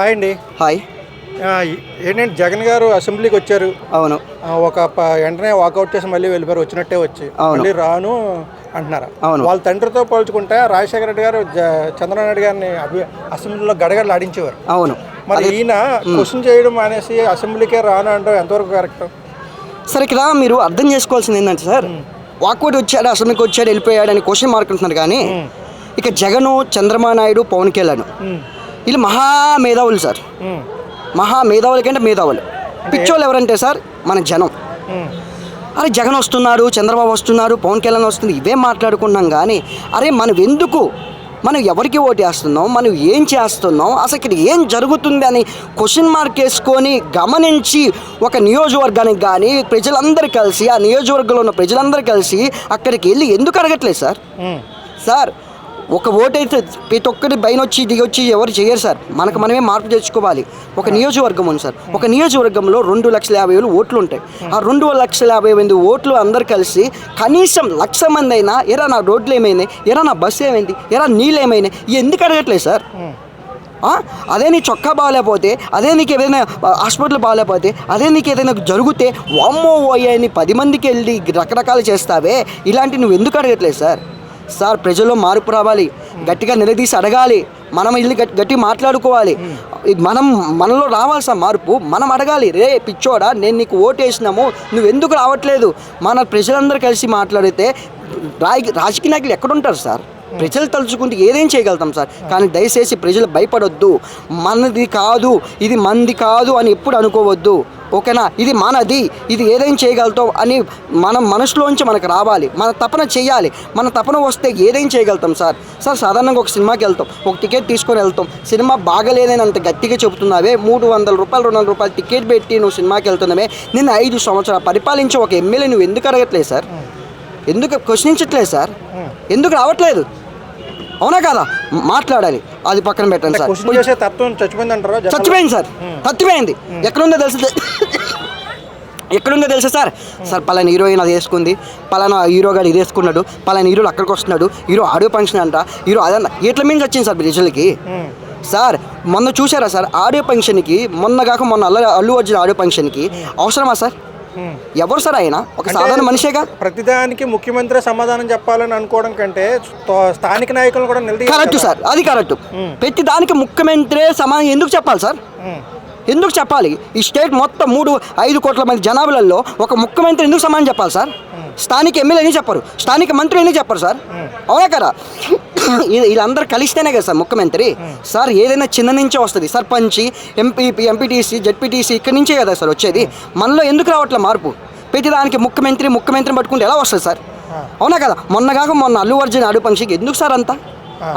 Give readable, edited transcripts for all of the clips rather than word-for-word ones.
Hi అండి. Hi. ఏంటంటే జగన్ గారు అసెంబ్లీకి వచ్చారు. అవును. వెంటనే వాకౌట్ చేసి మళ్ళీ వెళ్ళిపోయారు. వచ్చినట్టే వచ్చి అవును. మళ్ళీ రాను అంటున్నారు. అవును. వాళ్ళ తండ్రితో పోల్చుకుంటే రాజశేఖర రెడ్డి గారు చంద్రబాబు నాయుడు గారిని అసెంబ్లీలో గడగడలు ఆడించేవారు. అవును. మరి ఈయన క్వశ్చన్ చేయడం అనేసి అసెంబ్లీకే రాను అంటే ఎంతవరకు కరెక్ట్? సార్ ఇక్కడ మీరు అర్థం చేసుకోవాల్సింది ఏంటంటే సార్, వాకౌట్ వచ్చాడు, అసెంబ్లీకి వచ్చాడు, వెళ్ళిపోయాడు అని క్వశ్చన్ మార్క్ ఉంటున్నారు. కానీ ఇక జగను, చంద్రబాబు నాయుడు, పవన్ కళ్యాణ్ వీళ్ళు మహామేధావులు సార్. మహామేధావుల కంటే మేధావులు. పిచ్చోళ్ళు ఎవరంటే సార్ మన జనం. అరే జగన్ వస్తున్నాడు, చంద్రబాబు వస్తున్నారు, పవన్ కళ్యాణ్ వస్తుంది, ఇవేం మాట్లాడుకున్నాం. కానీ అరే మనం ఎవరికి ఓటు వేస్తున్నాం, మనం ఏం చేస్తున్నాం, అసలు ఇక్కడ ఏం జరుగుతుంది అని క్వశ్చన్ మార్క్ వేసుకొని గమనించి ఒక నియోజకవర్గానికి కానీ ప్రజలందరూ కలిసి, ఆ నియోజకవర్గంలో ఉన్న ప్రజలందరూ కలిసి అక్కడికి వెళ్ళి ఎందుకు అడగట్లేదు సార్? సార్ ఒక ఓటైతే ప్రతి ఒక్కరి బయనొచ్చి దిగొచ్చి ఎవరు చేయరు సార్. మనమే మార్పు తెచ్చుకోవాలి. ఒక నియోజకవర్గం ఉంది సార్. ఒక నియోజకవర్గంలో 2,50,000 ఓట్లు ఉంటాయి. ఆ 2,50,000 ఓట్లు అందరు కలిసి కనీసం 1,00,000 మంది అయినా ఎరా నా రోడ్లు ఏమైనాయి, ఎరా నా బస్సు ఏమైంది, ఎరా నీళ్ళు ఏమైనాయి, ఎందుకు అడగట్లేదు సార్? అదే నీ చొక్కా బాగాలేకపోతే, అదే నీకు ఏదైనా హాస్పిటల్ బాగాలేకపోతే, అదే నీకు ఏదైనా జరిగితే వామ్మో ఓయని 10 మందికి వెళ్ళి రకరకాలు చేస్తావే, ఇలాంటివి నువ్వు ఎందుకు అడగట్లేదు సార్? సార్ ప్రజల్లో మార్పు రావాలి, గట్టిగా నిలదీసి అడగాలి, మనం వెళ్ళి గట్టి మాట్లాడుకోవాలి. మనలో రావాలి సార్ మార్పు. మనం అడగాలి, రే పిచ్చోడా నేను నీకు ఓటు వేసినాము, నువ్వు ఎందుకు రావట్లేదు? మన ప్రజలందరూ కలిసి మాట్లాడితే రాజకీయ నాయకులు ఎక్కడుంటారు సార్? ప్రజలు తలుచుకుంటే ఏదేం చేయగలుగుతాం సార్. కానీ దయచేసి ప్రజలు భయపడొద్దు. మనది కాదు, ఇది మంది కాదు అని ఎప్పుడు అనుకోవద్దు. ఓకేనా? ఇది మనది, ఇది ఏదేం చేయగలుగుతాం అని మనం మనసులోంచి మనకు రావాలి. మన తపన చేయాలి. మన తపన వస్తే ఏదేం చేయగలుగుతాం సార్. సాధారణంగా ఒక సినిమాకి వెళ్తాం, ఒక టికెట్ తీసుకొని వెళ్తాం. సినిమా బాగలేదని అంత గట్టిగా చెబుతున్నావే, 300 రూపాయలు 200 రూపాయలు టికెట్ పెట్టి నువ్వు సినిమాకి వెళ్తున్నావే, నేను 5 సంవత్సరాలు పరిపాలించి ఒక ఎమ్మెల్యే నువ్వు ఎందుకు అడగట్లేదు సార్? ఎందుకు క్వశ్చనించట్లేదు సార్? ఎందుకు రావట్లేదు? అవునా కదా? మాట్లాడాలి. అది పక్కన పెట్టండి సార్. చచ్చిపోయింది సార్, చచ్చిపోయింది. ఎక్కడుందో తెలుసా సార్? పలానా హీరోయిన్ అది వేసుకుంది, పలానా హీరో గారు ఇది వేసుకున్నాడు, పలానా హీరోలు అక్కడికి వస్తున్నాడు, హీరో ఆడియో ఫంక్షన్ అంట, హీరో అదన్న ఎట్ల మీద వచ్చింది సార్ ప్రజలకి? సార్ మొన్న చూసారా సార్ ఆడియో ఫంక్షన్కి, మొన్న అల్లు అర్జున్ ఆడియో ఫంక్షన్కి అవసరమా సార్? ఎవరు సార్ ఆయన? ఒక సాధారణ మనిషేగా. ప్రతిదానికి ముఖ్యమంత్రి సమాధానం చెప్పాలని అనుకోవడం కంటే స్థానిక నాయకులు కూడా కరెక్ట్ సార్, అది కరెక్ట్. ప్రతి దానికి ముఖ్యమంత్రి సమాధానం ఎందుకు చెప్పాలి సార్? ఎందుకు చెప్పాలి? ఈ స్టేట్ మొత్తం 3-5 కోట్ల మంది జనాభాలలో ఒక ముఖ్యమంత్రి ఎందుకు సమాధానం చెప్పాలి సార్? స్థానిక ఎమ్మెల్యే అని చెప్పరు, స్థానిక మంత్రి అని చెప్పరు సార్. అవునా కదా? వీళ్ళందరూ కలిస్తేనే కదా సార్ ముఖ్యమంత్రి. సార్ ఏదైనా చిన్న నుంచే వస్తుంది. సర్పంచ్, ఎంపీటీసీ, జెడ్పీటీసీ ఇక్కడి నుంచే కదా సార్ వచ్చేది. మనలో ఎందుకు రావట్లే మార్పు? ప్రతిదానికి ముఖ్యమంత్రిని పట్టుకుంటే ఎలా వస్తుంది సార్? అవునా కదా? మొన్న అల్లు అర్జున్ ఆడియో ఫంక్షన్కి ఎందుకు సార్ అంతా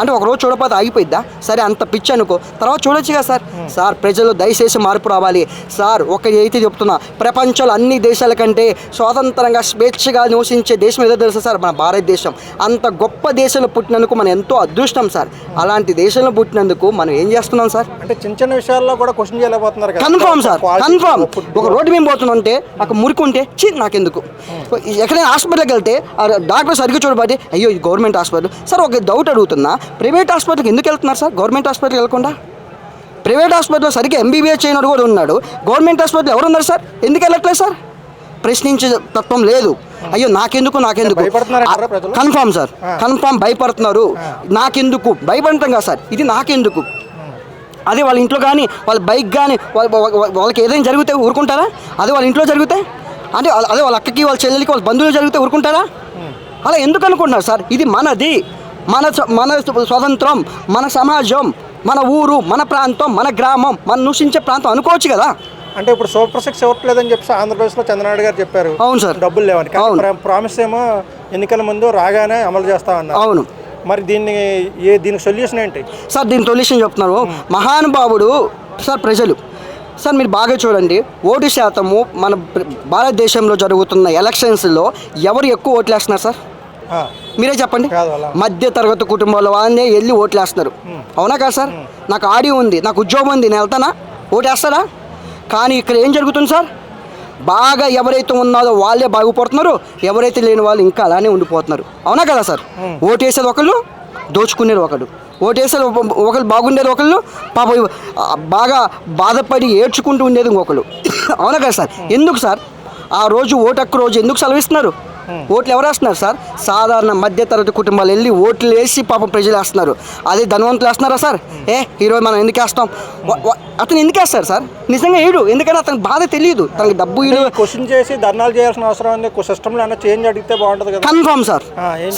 అంటే ఒకరోజు చూడకపోతే ఆగిపోయిద్దా? సరే అంత పిచ్చి అనుకో, తర్వాత చూడొచ్చు కదా సార్. సార్ ప్రజలు దయచేసి మార్పు రావాలి సార్. ఒకటి చెప్తున్నా, ప్రపంచంలో అన్ని దేశాల కంటే స్వతంత్రంగా స్వేచ్ఛగా నివసించే దేశం ఏదో తెలుసా సార్? మన భారతదేశం. అంత గొప్ప దేశంలో పుట్టినందుకు మనం ఎంతో అదృష్టం సార్. అలాంటి దేశంలో పుట్టినందుకు మనం ఏం చేస్తున్నాం సార్? అంటే చిన్న విషయాల్లో కూడా క్వశ్చన్ చేయలేకపోతున్నారు. Confirm sir, confirm. ఒక రోడ్డు మేము పోతుంటే అక్కడ మురికుంటే నాకెందుకు? ఎక్కడైనా హాస్పిటల్కి వెళ్తే డాక్టర్ సరిగ్గా చూడబట్టి అయ్యో ఇది గవర్నమెంట్ హాస్పిటల్ సార్. ఒక డౌట్ అడుగుతున్నా, ప్రైవేట్ హాస్పిటల్కి ఎందుకు వెళ్తున్నారు సార్? గవర్నమెంట్ హాస్పిటల్కి వెళ్ళకుండా ప్రైవేట్ హాస్పిటల్లో సరిగ్గా ఎంబీబీఎస్ చేయనోడు కూడా ఉన్నాడు. గవర్నమెంట్ హాస్పిటల్ ఎవరున్నారు సార్? ఎందుకు వెళ్ళట్లేదు సార్? ప్రశ్నించే తత్వం లేదు. అయ్యో నాకెందుకు కన్ఫామ్ సార్, కన్ఫామ్ భయపడుతున్నారు. నాకెందుకు భయపడతాం కదా సార్, ఇది నాకెందుకు. అదే వాళ్ళ ఇంట్లో కానీ, వాళ్ళ బైక్ కానీ, వాళ్ళకి ఏదైనా జరిగితే ఊరుకుంటారా? అదే వాళ్ళ ఇంట్లో జరిగితే, అంటే అదే వాళ్ళ అక్కకి, వాళ్ళ చెల్లెలకి, వాళ్ళ బంధువులు జరిగితే ఊరుకుంటారా? అలా ఎందుకు అనుకుంటున్నారు సార్? ఇది మనది, మన స్వతంత్రం, మన సమాజం, మన ఊరు, మన ప్రాంతం, మన గ్రామం, మన నివసించే ప్రాంతం అనుకోవచ్చు కదా. అంటే ఇప్పుడు సూపర్ సిక్స్ ఇవ్వట్లేదని చెప్పి ఆంధ్రప్రదేశ్లో చంద్రబాబు గారు చెప్పారు. అవును సార్, డబ్బులు లేవని. ప్రామిస్ ఏమో ఎన్నికల ముందు రాగానే అమలు చేస్తామన్నారు. అవును. మరి దీనికి సొల్యూషన్ ఏంటి సార్? దీని సొల్యూషన్ చెప్తున్నారు మహానుభావుడు సార్. ప్రజలు సార్ మీరు బాగా చూడండి, ఓటు శాతము మన భారతదేశంలో జరుగుతున్న ఎలక్షన్స్లో ఎవరు ఎక్కువ ఓట్లు వేస్తున్నారు సార్? మీరే చెప్పండి. మధ్య తరగతి కుటుంబాల వాళ్ళనే వెళ్ళి ఓట్లు వేస్తున్నారు. అవునా కదా సార్? నాకు ఆడియో ఉంది, నాకు ఉద్యోగం ఉంది, నేను వెళ్తానా? ఓటు వేస్తారా? కానీ ఇక్కడ ఏం జరుగుతుంది సార్? బాగా ఎవరైతే ఉన్నారో వాళ్ళే బాగుపడుతున్నారు, ఎవరైతే లేని వాళ్ళు ఇంకా అలానే ఉండిపోతున్నారు. అవునా కదా సార్? ఓటు వేసేది ఒకళ్ళు, దోచుకునేది ఒకడు. ఓటేసారు ఒకళ్ళు బాగుండేది, ఒకళ్ళు పాప బాగా బాధపడి ఏడ్చుకుంటూ ఉండేది ఇంకొకరు. అవునా కదా సార్? ఎందుకు సార్ ఆ రోజు ఓటు హక్కు రోజు ఎందుకు సెలవిస్తున్నారు? ఓట్లు ఎవరు వేస్తున్నారు సార్? సాధారణ మధ్యతరగతి కుటుంబాలు వెళ్ళి ఓట్లు వేసి పాపం ప్రజలు వేస్తున్నారు. అదే ధనవంతులు వేస్తున్నారా సార్? ఈరోజు మనం ఎందుకు వేస్తాం? అతను ఎందుకు వేస్తారు సార్? నిజంగా ఏడు, ఎందుకంటే అతనికి బాధ తెలియదు, తనకి డబ్బు క్వశ్చన్ చేసి ధర్నాలు చేయాల్సిన అవసరం ఉంది. సిస్టంలో ఏమైనా చేంజ్ అడిగితే బాగుంటుంది కదా. Confirm sir.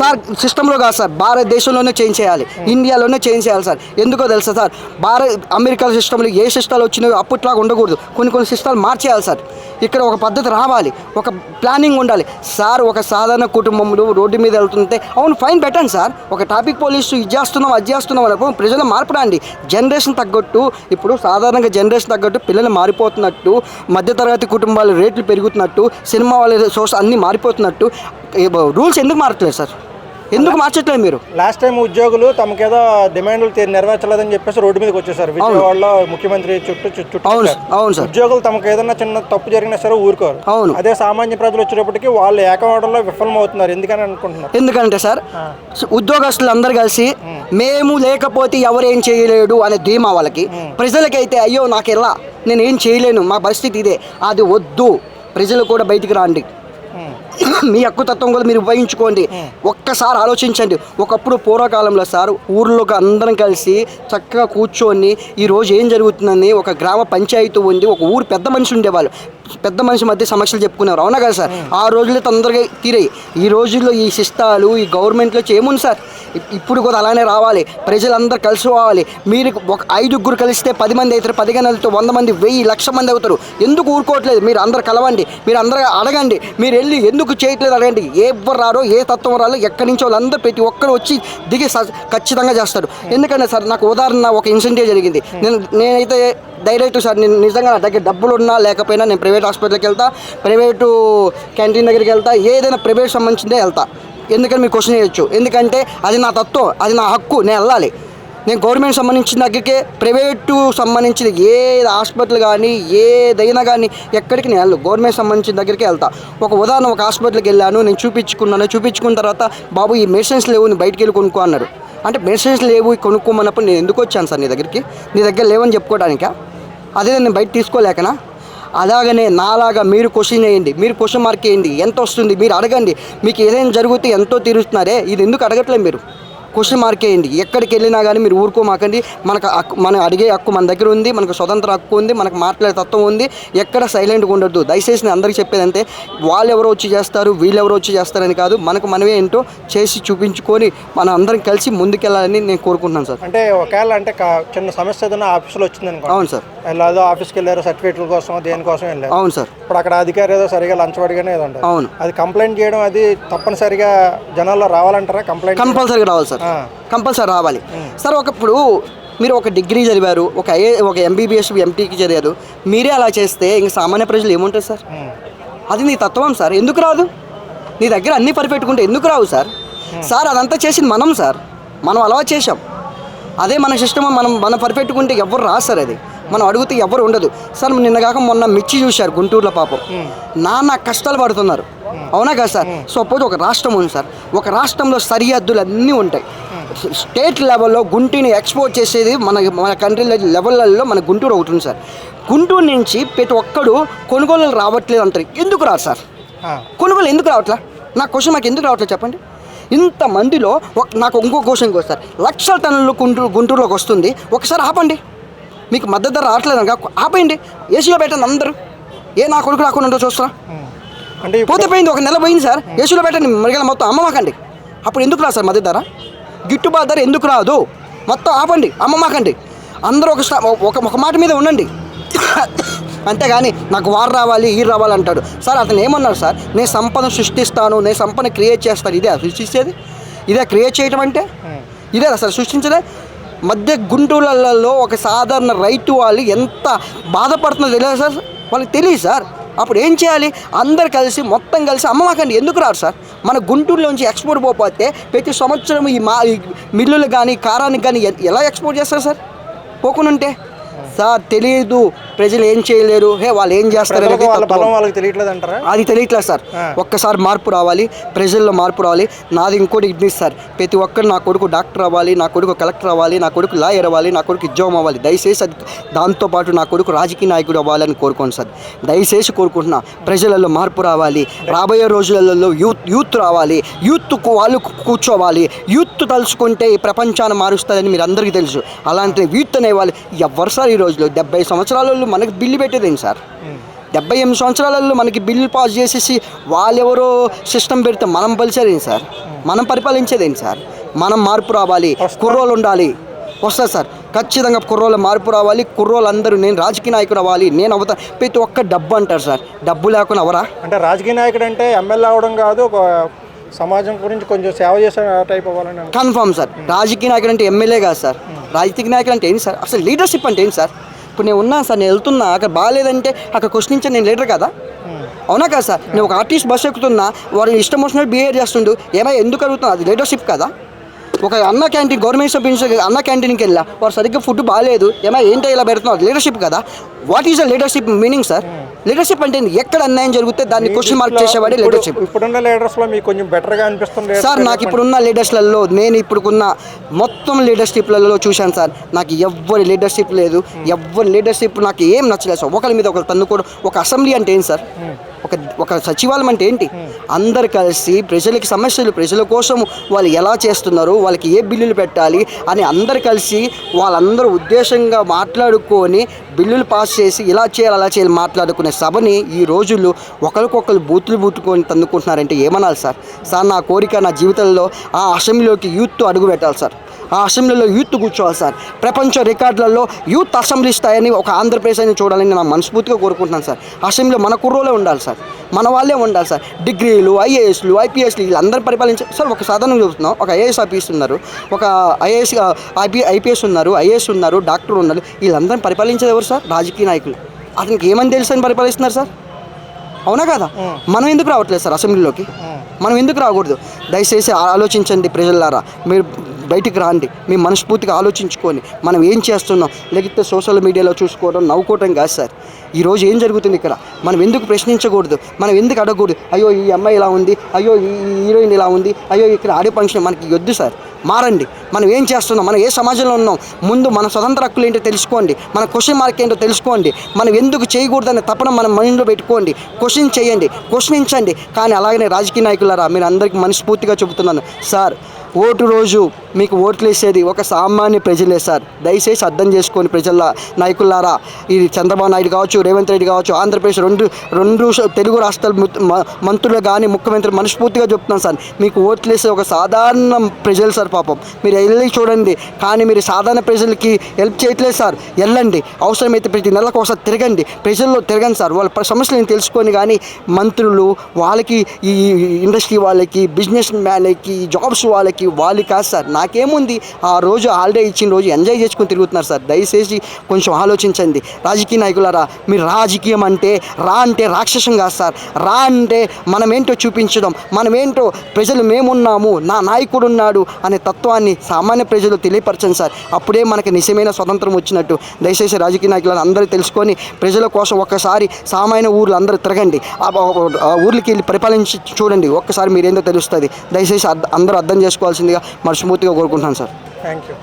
సార్ సిస్టంలో కాదు సార్, భారతదేశంలోనే చేంజ్ చేయాలి, ఇండియాలోనే చేంజ్ చేయాలి సార్. ఎందుకో తెలుసా సార్? అమెరికా సిస్టంలో ఏ సిస్టాలు వచ్చినాయో అప్పట్లాగా ఉండకూడదు, కొన్ని సిస్టాలు మార్చేయాలి సార్. ఇక్కడ ఒక పద్ధతి రావాలి, ఒక ప్లానింగ్ ఉండాలి సార్. ఒక సాధారణ కుటుంబంలో రోడ్డు మీద వెళ్తుంటే అవును ఫైన్ పెట్టండి సార్. ఒక ట్రాఫిక్ పోలీసు ఇది చేస్తున్నాం అది చేస్తున్నాం అన్నప్పుడు ప్రజలు మార్పు రండి. జనరేషన్ తగ్గట్టు, ఇప్పుడు సాధారణంగా జనరేషన్ తగ్గట్టు పిల్లలు మారిపోతున్నట్టు, మధ్యతరగతి కుటుంబాల రేట్లు పెరుగుతున్నట్టు, సినిమా వాళ్ళ సోర్స్ అన్నీ మారిపోతున్నట్టు రూల్స్ ఎందుకు మారట్లేదు సార్? ఎందుకు మార్చట్లేదు మీరు? లాస్ట్ టైం ఉద్యోగులు తమకేదో డిమాండ్లు నెరవేర్చలేదని చెప్పేసి రోడ్డు మీదకి వచ్చేసారు. విజయవాడలో ముఖ్యమంత్రి చుట్టూ అవును సార్. ఉద్యోగులు తమకు ఏదైనా చిన్న తప్పు జరిగినా సరే ఊరుకోరు. అవును. అదే సామాన్య ప్రజలు వచ్చేటప్పటికి వాళ్ళు ఏకవాడంలో విఫలమవుతున్నారు. ఎందుకని అనుకుంటున్నారు? ఎందుకంటే సార్ ఉద్యోగస్తులు అందరు కలిసి మేము లేకపోతే ఎవరేం చేయలేడు అనే ధీమా వాళ్ళకి. ప్రజలకైతే అయ్యో నాకు ఎలా, నేను ఏం చేయలేను, మా పరిస్థితి ఇదే. అది వద్దు, ప్రజలు కూడా బయటికి రాండి, మీ హక్కుతత్వం కూడా మీరు ఉపయోగించుకోండి. ఒక్కసారి ఆలోచించండి. ఒకప్పుడు పూర్వకాలంలో సార్ ఊర్లోకి అందరం కలిసి చక్కగా కూర్చొని ఈరోజు ఏం జరుగుతుందని ఒక గ్రామ పంచాయతీ ఉంది, ఒక ఊరు పెద్ద మనిషి ఉండేవాళ్ళు, పెద్ద మనిషి మధ్య సమస్యలు చెప్పుకునేవారు. అవునా కదా సార్? ఆ రోజుల్లో తొందరగా తీరాయి. ఈ రోజుల్లో ఈ సిస్టాలు ఈ గవర్నమెంట్లో ఏముంది సార్? ఇప్పుడు కూడా అలానే రావాలి, ప్రజలందరూ కలిసి పోవాలి. మీరు ఒక 5 కలిస్తే 10 మంది అవుతారు, 10 గంటలతో 100 మంది 1000 లక్ష మంది అవుతారు. ఎందుకు ఊరుకోవట్లేదు? మీరు అందరు కలవండి, మీరు అందరూ అడగండి, మీరు వెళ్ళి ఎందుకు చేయట్లేదు అడగండి. ఎవరు రారో ఏ తత్వం రాలో ఎక్కడి నుంచి వాళ్ళందరూ ప్రతి ఒక్కరు వచ్చి దిగి ఖచ్చితంగా చేస్తారు. ఎందుకంటే సార్ నాకు ఉదాహరణ ఒక ఇన్సిడెంట్ జరిగింది. నేనైతే డైరెక్ట్ సార్, నేను నిజంగా నా దగ్గర డబ్బులు ఉన్నా లేకపోయినా నేను ప్రైవేట్ హాస్పిటల్కి వెళ్తా, ప్రైవేటు క్యాంటీన్ దగ్గరికి వెళ్తా, ఏదైనా ప్రైవేట్ సంబంధించిందే వెళ్తా. ఎందుకని మీరు క్వశ్చన్ చేయొచ్చు, ఎందుకంటే అది నా తత్వం, అది నా హక్కు, నేను వెళ్ళాలి. నేను గవర్నమెంట్ సంబంధించిన దగ్గరికి, ప్రైవేటు సంబంధించిన ఏ హాస్పిటల్ కానీ ఏదైనా కానీ ఎక్కడికి నేను వెళ్ళను, గవర్నమెంట్ సంబంధించిన దగ్గరికి వెళ్తా. ఒక ఉదాహరణ, ఒక హాస్పిటల్కి వెళ్ళాను, నేను చూపించుకున్న తర్వాత బాబు ఈ మెడిసిన్స్ లేవు, నేను బయటికి వెళ్ళి కొనుక్కో అన్నారు. అంటే మెడిసిన్స్ లేవు కొనుక్కోమన్నప్పుడు నేను ఎందుకు వచ్చాను సార్ నీ దగ్గరికి? నీ దగ్గర లేవని చెప్పుకోవడానికా? అదే నేను బయట తీసుకోలేకనా? అలాగనే నాలాగా మీరు క్వశ్చన్ చేయండి, మీరు క్వశ్చన్ మార్క్ వేయండి, ఎంత వస్తుంది మీరు అడగండి. మీకు ఏదైనా జరిగితే ఎంతో తీరుస్తున్నారే, ఇది ఎందుకు అడగట్లేదు? మీరు క్వశ్చన్ మార్క్ వేయండి. ఎక్కడికి వెళ్ళినా కానీ మీరు ఊరుకోమాకండి. మనం అడిగే హక్కు మన దగ్గర ఉంది, మనకు స్వతంత్ర హక్కు ఉంది, మనకు మాట్లాడే తత్వం ఉంది. ఎక్కడ సైలెంట్గా ఉండొద్దు. దయచేసి నేను అందరికీ చెప్పేదంటే వాళ్ళు ఎవరో వచ్చి చేస్తారు, వీళ్ళెవరో వచ్చి చేస్తారని కాదు, మనమే ఏంటో చేసి చూపించుకొని మనం అందరం కలిసి ముందుకెళ్ళాలని నేను కోరుకుంటున్నాను సార్. అంటే ఒకవేళ అంటే చిన్న సమస్య ఏదైనా ఆఫీస్లో వచ్చిందనుకో. అవును సార్. ఏదో ఆఫీస్కి వెళ్ళారు, సర్టిఫికేట్ల కోసం దేనికోసం వెళ్ళారు. అవును సార్. ఇప్పుడు అక్కడ అధికారి ఏదో సరిగా లంచబడిగానే ఏదో ఉంటుంది. అవును. అది కంప్లైంట్ చేయడం అది తప్పనిసరిగా జనాల్లో రావాలంటారా? కంపల్సరీగా రావాలి సార్, కంపల్సరీ రావాలి సార్. ఒకప్పుడు మీరు ఒక డిగ్రీ చదివారు, ఒక MBBS MTకి చదివారు, మీరే అలా చేస్తే ఇంక సామాన్య ప్రజలు ఏముంటారు సార్? అది నీ తత్వం సార్. ఎందుకు రాదు? నీ దగ్గర అన్నీ పరిపెట్టుకుంటే ఎందుకు రావు సార్? సార్ అదంతా చేసింది మనం సార్, మనం అలవాటు చేసాం. అదే మన సిస్టమ్ మనం పరిపెట్టుకుంటే ఎవరు రాదు సార్. అది మనం అడిగితే ఎవరు ఉండదు సార్. నిన్నగాక మొన్న మిర్చి చూశారు గుంటూరులో, పాపం నాన్న కష్టాలు పడుతున్నారు. అవునా కదా సార్? సపోజ్ ఒక రాష్ట్రం ఉంది సార్, ఒక రాష్ట్రంలో సరిహద్దులు అన్నీ ఉంటాయి. స్టేట్ లెవెల్లో గుంటూరుని ఎక్స్పోర్ట్ చేసేది మన కంట్రీ లెవెల్లో మన గుంటూరు ఒకటి ఉంది సార్. గుంటూరు నుంచి ప్రతి ఒక్కడు కొనుగోలు రావట్లేదు అంటారు. ఎందుకు రాదు సార్? కొనుగోలు ఎందుకు రావట్లా? నా క్వశ్చన్ మాకు ఎందుకు రావట్లేదు చెప్పండి. ఇంతమందిలో నాకు ఇంకో క్వశ్చన్కి వస్తారు. లక్షల టన్నులు గుంటూరులోకి వస్తుంది, ఒకసారి ఆపండి. మీకు మద్దతు ధర రావట్లేదు అనగా ఆపేయండి, ఏసీలో పెట్టండి అందరూ. నా కొడుకు రాకుండా ఉంటో చూస్తారా? అంటే పోతే పోయింది, ఒక నెల పోయింది సార్, ఏసీలో పెట్టండి, మరిగల మొత్తం అమ్మమాకండి. అప్పుడు ఎందుకు రాదు సార్ మద్దతు ధర? గిట్టుబాటు ధర ఎందుకు రాదు? మొత్తం ఆపండి, అమ్మమాకండి. అందరూ ఒక మాట మీద ఉండండి. అంతేగాని నాకు వారు రావాలి ఈ రావాలి అంటాడు సార్. అతను ఏమన్నాడు సార్? నేను సంపద సృష్టిస్తాను, నేను సంపద క్రియేట్ చేస్తాను. ఇదే సృష్టించేది? ఇదే క్రియేట్ చేయటం అంటే? ఇదే సార్ సృష్టించదే? మధ్య గుంటూరులలో ఒక సాధారణ రైతు వాళ్ళు ఎంత బాధపడుతుందో తెలియదు సార్, వాళ్ళకి తెలియదు సార్. అప్పుడు ఏం చేయాలి? అందరు కలిసి మొత్తం కలిసి అమ్మమాకండి. ఎందుకు రారు సార్? మన గుంటూరులోంచి ఎక్స్పోర్ట్ పోతే ప్రతి సంవత్సరం ఈ మిల్లులు కానీ కారానికి కానీ ఎలా ఎక్స్పోర్ట్ చేస్తారు సార్? పోకుండా ఉంటే సార్ తెలియదు, ప్రజలు ఏం చేయలేరు, వాళ్ళు ఏం చేస్తారు ప్రజలకు అనేది వాళ్ళ తత్వం. బలం వాళ్ళకి తెలియట్లేదు అంటారా? అది తెలియట్లేదు సార్. ఒక్కసారి మార్పు రావాలి, ప్రజల్లో మార్పు రావాలి. నాది ఇంకోటి ఇగ్నిస్ సార్, ప్రతి ఒక్కరు నా కొడుకు డాక్టర్ అవ్వాలి, నా కొడుకు కలెక్టర్ అవ్వాలి, నా కొడుకు లాయర్ అవ్వాలి, నా కొడుకు ఉద్యోగం అవ్వాలి. దయచేసి అది దాంతోపాటు నా కొడుకు రాజకీయ నాయకుడు అవ్వాలని కోరుకోండి సార్. దయచేసి కోరుకుంటున్నా, ప్రజలలో మార్పు రావాలి. రాబోయే రోజులలో యూత్ రావాలి, యూత్ వాళ్ళు కూర్చోవాలి. యూత్ తలుచుకుంటే ఈ ప్రపంచాన్ని మారుస్తుందని మీరు అందరికీ తెలుసు. అలాంటి యూత్ అనేవాళ్ళు ఎవరు సార్ ఈ రోజులో? 70 సంవత్సరాలలో మనకి బిల్లు పెట్టేదేంటి సార్? 78 సంవత్సరాలలో మనకి బిల్లు పాస్ చేసేసి వాళ్ళెవరో సిస్టమ్ పెడితే మనం పలిచేదేంటి సార్? మనం పరిపాలించేదేంటి సార్? మనం మార్పు రావాలి, కుర్రోళ్ళు ఉండాలి. వస్తుంది సార్, ఖచ్చితంగా కుర్రోళ్ళ మార్పు రావాలి. కుర్రోళ్ళు అందరూ నేను రాజకీయ నాయకుడు అవ్వాలి, నేను అవుతా. ప్రతి ఒక్క డబ్బు అంటారు సార్, డబ్బు లేకుండా అవరా? అంటే రాజకీయ నాయకుడు అంటే ఎమ్మెల్యే అవడం కాదు, ఒక సమాజం గురించి కొంచెం సేవ చేసే టైప్ అవ్వాలని. కన్ఫర్మ్ సార్, రాజకీయ నాయకుడు అంటే ఎమ్మెల్యే కాదు సార్. రాజకీయ నాయకుడు అంటే ఏంటి సార్? అసలు లీడర్షిప్ అంటే ఏంటి సార్? ఇప్పుడు నేను ఉన్నాను సార్, నేను వెళ్తున్నా, అక్కడ బాగాలేదంటే అక్కడ క్వశ్చన్ ఇచ్చా, నేను లీడర్ కదా? అవునా కదా సార్? నేను ఒక ఆర్టిస్ట్ బస్సు ఎక్కుతున్నా, వాడు ఇష్టం వచ్చినట్టు బిహేవ్ చేస్తుండు, ఏమైనా ఎందుకు అడుగుతున్నా? అది లీడర్షిప్ కదా? ఒక అన్న క్యాంటీన్, గవర్నమెంట్ సర్వీస్ అన్న క్యాంటీన్కి వెళ్ళా, వాడు సరిగ్గా ఫుడ్ బాగాలేదు, ఏమైనా ఏంటో ఇలా పెడుతున్నారు, లీడర్షిప్ కదా? What is the leadership meaning sir? Leadership అంటే ఎక్కడ అన్యాయం జరిగితే దాన్ని క్వశ్చన్ మార్క్ చేసేవాడే లీడర్షిప్. ఇప్పుడున్న లీడర్స్లో మీకు కొంచెం బెటర్గా అనిపిస్తుంది సార్? నాకు ఇప్పుడున్న లీడర్స్లలో, నేను ఇప్పుడున్న మొత్తం లీడర్షిప్లలో చూశాను సార్, నాకు ఎవ్వరి లీడర్షిప్ లేదు. ఎవ్వరి లీడర్షిప్ నాకు ఏం నచ్చలేదు సార్. ఒకరి మీద ఒకరు తన్నుకోవడం. ఒక అసెంబ్లీ అంటే ఏంటి సార్? ఒక సచివాలయం అంటే ఏంటి? అందరు కలిసి ప్రజలకి సమస్యలు, ప్రజల కోసం వాళ్ళు ఎలా చేస్తున్నారు, వాళ్ళకి ఏ బిల్లులు పెట్టాలి అని అందరు కలిసి వాళ్ళందరూ ఉద్దేశంగా మాట్లాడుకొని బిల్లులు పాస్ చేసి ఇలా చేయాలి అలా చేయాలి మాట్లాడుకునే సభని ఈ రోజుల్లో ఒకరికొకరు బూతులు బూతుకొని తన్నుకుంటున్నారంటే ఏమనాలి సార్? సార్, నా కోరిక నా జీవితంలో ఆ అసెంబ్లీలోకి యూత్ అడుగు పెట్టాలి సార్. ఆ అసెంబ్లీలో యూత్ కూర్చోవాలి సార్. ప్రపంచ రికార్డులలో యూత్ అసెంబ్లీ స్థాయిని ఒక ఆంధ్రప్రదేశ్ అని చూడాలని నేను మనస్ఫూర్తిగా కోరుకుంటున్నాను సార్. అసెంబ్లీలో మన కుర్రోలే ఉండాలి సార్, మన వాళ్ళే ఉండాలి సార్. డిగ్రీలు, ఐఏఎస్లు, ఐపీఎస్లు వీళ్ళందరూ పరిపాలించారు సార్. ఒక సాధారణంగా చూస్తున్నాం, ఒక ఐఏఎస్ ఆఫీసర్ ఉన్నారు, ఒక ఐపీఎస్ ఉన్నారు, ఐఏఎస్ ఉన్నారు, డాక్టర్ ఉన్నారు. వీళ్ళందరినీ పరిపాలించేది ఎవరు సార్? రాజకీయ నాయకులు. అతనికి ఏమని తెలుసు అని పరిపాలిస్తున్నారు సార్? అవునా కదా? మనం ఎందుకు రావట్లేదు సార్ అసెంబ్లీలోకి? మనం ఎందుకు రాకూడదు? దయచేసి ఆలోచించండి ప్రజలారా, మీరు బయటికి రాండి, మీ మనస్ఫూర్తిగా ఆలోచించుకొని మనం ఏం చేస్తున్నాం. లేకపోతే సోషల్ మీడియాలో చూసుకోవడం, నవ్వుకోవడం కాదు సార్. ఈరోజు ఏం జరుగుతుంది ఇక్కడ? మనం ఎందుకు ప్రశ్నించకూడదు? మనం ఎందుకు అడగకూడదు? అయ్యో ఈ అమ్మాయి ఇలా ఉంది, అయ్యో ఈ హీరోయిన్ ఇలా ఉంది, అయ్యో ఇక్కడ ఆడియో ఫంక్షన్, మనకి వద్దు సార్. మారండి. మనం ఏం చేస్తున్నాం, మనం ఏ సమాజంలో ఉన్నాం, ముందు మన స్వతంత్ర హక్కులు ఏంటో తెలుసుకోండి, మన క్వశ్చన్ మార్క్ ఏంటో తెలుసుకోండి. మనం ఎందుకు చేయకూడదనే తపన మన మైండ్లో పెట్టుకోండి. క్వశ్చన్ చేయండి, క్వశ్చనించండి. కానీ అలాగనే రాజకీయ నాయకులారా, మీరు అందరికీ మనస్ఫూర్తిగా చెబుతున్నాను సార్, ఓటు రోజు మీకు ఓట్లు వేసేది ఒక సామాన్య ప్రజలే సార్. దయచేసి అర్థం చేసుకొని ప్రజల నాయకులారా, ఇది చంద్రబాబు నాయుడు కావచ్చు, రేవంత్ రెడ్డి కావచ్చు, ఆంధ్రప్రదేశ్ రెండు తెలుగు రాష్ట్రాల మంత్రులు కానీ ముఖ్యమంత్రి మనస్ఫూర్తిగా చెప్తున్నాను సార్, మీకు ఓట్లు వేసే ఒక సాధారణ ప్రజలు సార్. పాపం మీరు వెళ్ళి చూడండి, కానీ మీరు సాధారణ ప్రజలకి హెల్ప్ చేయట్లేదు సార్. వెళ్ళండి, అవసరమైతే ప్రతి నెలకు ఒకసారి తిరగండి, ప్రజల్లో తిరగండి సార్. వాళ్ళ సమస్యలను తెలుసుకొని, కానీ మంత్రులు వాళ్ళకి, ఈ ఇండస్ట్రీ వాళ్ళకి, బిజినెస్ మ్యాన్లకి, జాబ్స్ వాళ్ళకి కాదు సార్. నాకేముంది, ఆ రోజు హాలిడే ఇచ్చిన రోజు ఎంజాయ్ చేసుకుని తిరుగుతున్నారు సార్. దయచేసి కొంచెం ఆలోచించండి రాజకీయ నాయకులారా. మీరు రాజకీయం అంటే రాక్షసం కాదు సార్. అంటే మనమేంటో చూపించడం, మనమేంటో ప్రజలు మేమున్నాము, నా నాయకుడు ఉన్నాడు అనే తత్వాన్ని సామాన్య ప్రజలు తెలియపరచండి సార్. అప్పుడే మనకి నిజమైన స్వతంత్రం వచ్చినట్టు. దయచేసి రాజకీయ నాయకులను అందరూ తెలుసుకొని ప్రజల కోసం ఒక్కసారి సామాన్య ఊర్లు అందరూ తిరగండి, ఆ ఊర్లకి వెళ్ళి పరిపాలించి చూడండి, ఒక్కసారి మీరేందో తెలుస్తుంది. దయచేసి అందరూ అర్థం చేసుకోవాల్సిందిగా మనస్ఫూర్తిగా కోరుకుంటున్నాను సార్. Thank you.